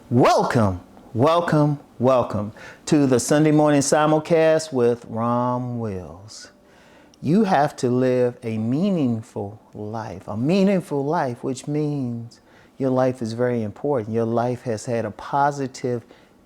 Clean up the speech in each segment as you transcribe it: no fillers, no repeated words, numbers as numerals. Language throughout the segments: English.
Welcome, welcome to the Sunday morning simulcast with Rom Wills. You have to live a meaningful life, which means your life is very important. Your life has had a positive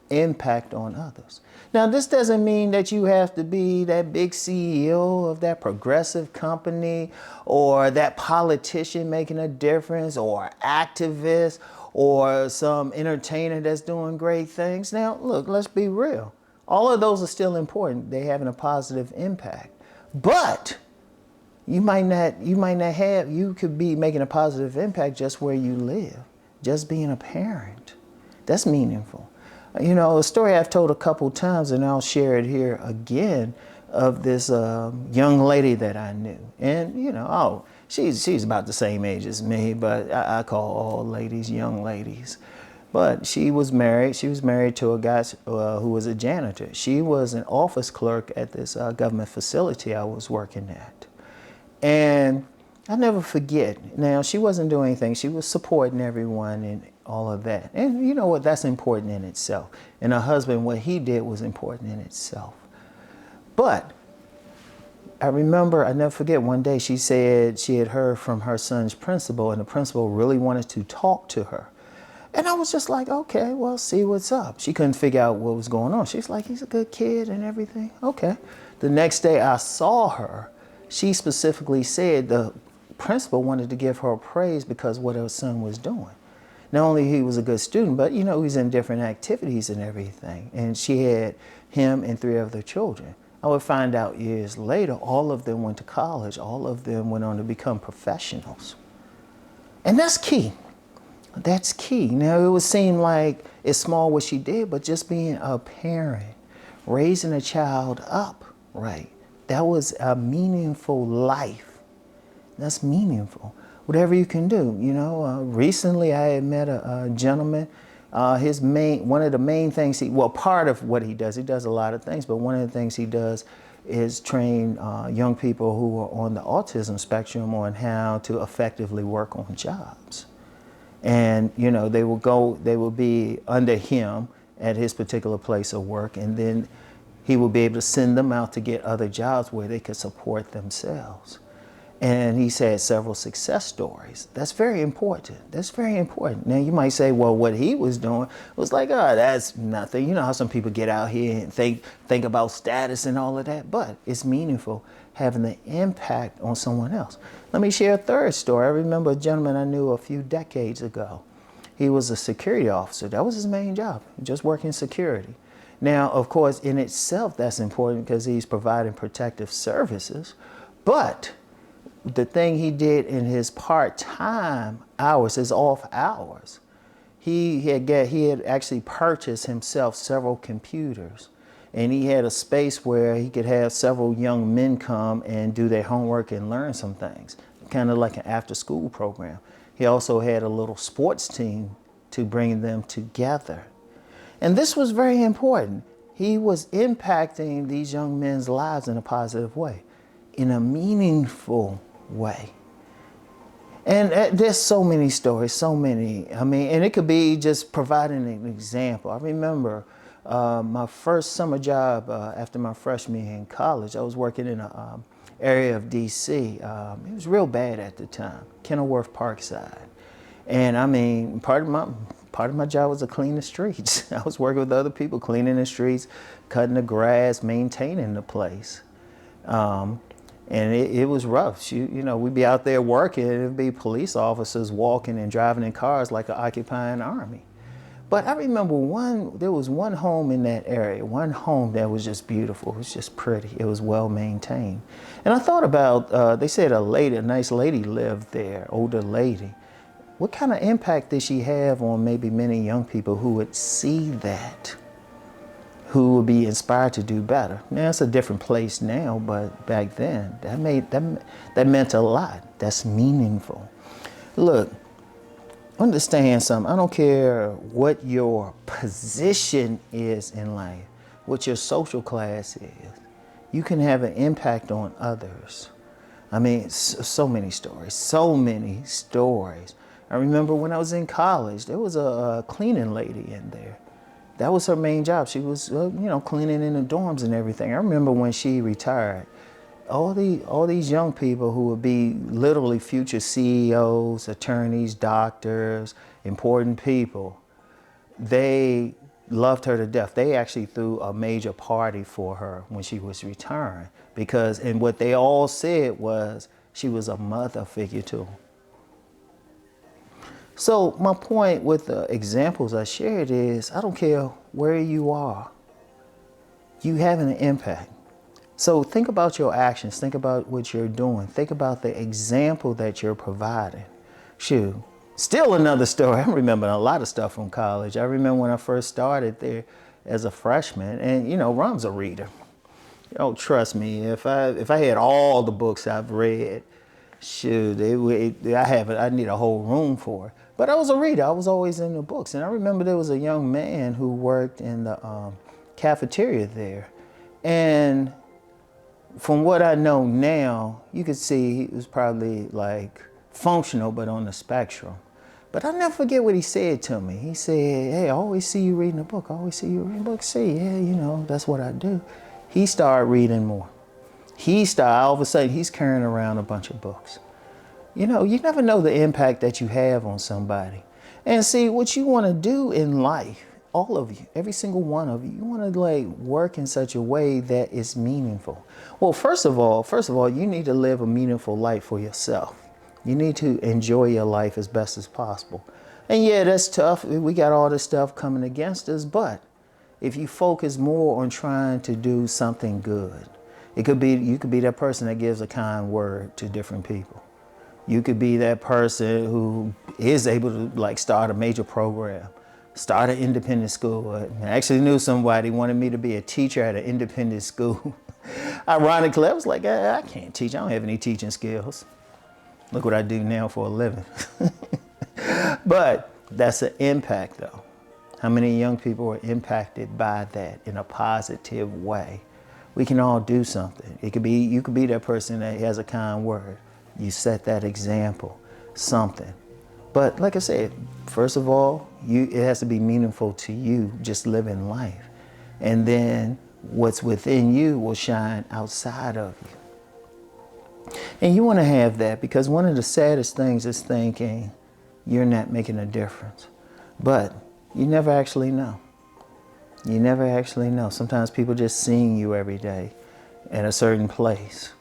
impact on others. Now, this doesn't mean that you have to be that big CEO of that progressive company or that politician making a difference or activist or some entertainer that's doing great things. Now, look, let's be real. All of those are still important. They're having a positive impact. But you could be making a positive impact just where you live, just being a parent. That's meaningful. You know, a story I've told a couple times, and I'll share it here again, of this young lady that I knew. And, she's about the same age as me, but I call all ladies young ladies. But she was married. She was married to a guy who was a janitor. She was an office clerk at this government facility I was working at. And I'll never forget. Now, she wasn't doing anything. She was supporting everyone and all of that. And you know what? That's important in itself. And her husband, what he did was important in itself. But I remember, I never forget, one day she said she had heard from her son's principal, and the principal really wanted to talk to her. And I was just like, okay, well, see what's up. She couldn't figure out what was going on. She's like, he's a good kid and everything. Okay. The next day I saw her, she specifically said the principal wanted to give her praise because of what her son was doing. Not only he was a good student, but he's in different activities and everything. And she had him and 3 other children. I would find out years later, all of them went to college. All of them went on to become professionals. And that's key. That's key. Now, it would seem like it's small what she did, but just being a parent, raising a child up, right? That was a meaningful life. That's meaningful. Whatever you can do, Recently, I had met a gentleman. One of the main things part of what he does a lot of things, but one of the things he does is train young people who are on the autism spectrum on how to effectively work on jobs. And, they will be under him at his particular place of work, and then he will be able to send them out to get other jobs where they could support themselves. And he's had several success stories. That's very important. That's very important. Now, you might say, well, what he was doing was like, oh, that's nothing. You know how some people get out here and think about status and all of that, but it's meaningful having the impact on someone else. Let me share a third story. I remember a gentleman I knew a few decades ago. He was a security officer. That was his main job, just working security. Now, of course, in itself, that's important because he's providing protective services, but the thing he did in his part-time hours, his off hours, he had actually purchased himself several computers, and he had a space where he could have several young men come and do their homework and learn some things, kind of like an after-school program. He also had a little sports team to bring them together. And this was very important. He was impacting these young men's lives in a positive way, in a meaningful way. And there's so many stories, so many. And it could be just providing an example. I remember my first summer job after my freshman year in college. I was working in an area of D.C. It was real bad at the time, Kenilworth Parkside. And part of my job was to clean the streets. I was working with other people, cleaning the streets, cutting the grass, maintaining the place. And it was rough. We'd be out there working, and it'd be police officers walking and driving in cars like an occupying army. But I remember there was one home in that area, one home that was just beautiful. It was just pretty. It was well maintained. And I thought about, they said a nice lady lived there, older lady. What kind of impact did she have on maybe many young people who would see that, who would be inspired to do better? Now, it's a different place now, but back then, that meant a lot. That's meaningful. Look, understand something. I don't care what your position is in life, what your social class is. You can have an impact on others. So many stories. I remember when I was in college, there was a cleaning lady in there. That was her main job. She was, cleaning in the dorms and everything. I remember when she retired, all these young people who would be literally future CEOs, attorneys, doctors, important people, they loved her to death. They actually threw a major party for her when she was retiring and what they all said was she was a mother figure to them. So my point with the examples I shared is, I don't care where you are, you have an impact. So think about your actions, think about what you're doing, think about the example that you're providing. Shoot, still another story. I remember a lot of stuff from college. I remember when I first started there as a freshman, and Rom's a reader. Trust me, if I had all the books I've read, shoot, I need a whole room for it. But I was a reader. I was always in the books. And I remember there was a young man who worked in the cafeteria there. And from what I know now, you could see he was probably like functional, but on the spectrum. But I'll never forget what he said to me. He said, hey, I always see you reading a book. I always see you reading a book. See, yeah, that's what I do. He started reading more. All of a sudden, he's carrying around a bunch of books. You never know the impact that you have on somebody. And see, what you want to do in life, all of you, every single one of you, you want to work in such a way that is meaningful. Well, first of all, you need to live a meaningful life for yourself. You need to enjoy your life as best as possible. And yeah, that's tough. We got all this stuff coming against us, but if you focus more on trying to do something good, you could be that person that gives a kind word to different people. You could be that person who is able to start a major program, start an independent school. I actually knew somebody wanted me to be a teacher at an independent school. Ironically, I was like, I can't teach. I don't have any teaching skills. Look what I do now for a living. But that's an impact, though. How many young people are impacted by that in a positive way? We can all do something. You could be that person that has a kind word. You set that example, something. But like I said, first of all, it has to be meaningful to you, just living life. And then what's within you will shine outside of you. And you want to have that, because one of the saddest things is thinking you're not making a difference. But you never actually know. You never actually know. Sometimes people just seeing you every day at a certain place,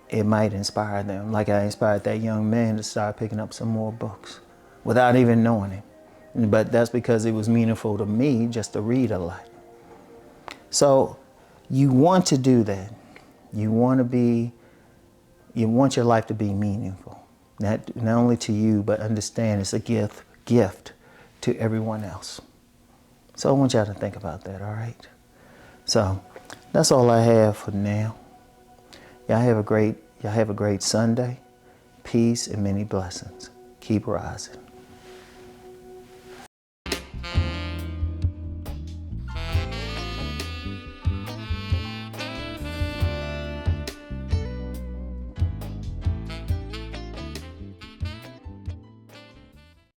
it might inspire them. Like I inspired that young man to start picking up some more books without even knowing him. But that's because it was meaningful to me just to read a lot. So you want to do that. You want your life to be meaningful. Not only to you, but understand it's a gift to everyone else. So I want y'all to think about that, all right? So that's all I have for now. Y'all have a great Sunday. Peace and many blessings. Keep rising.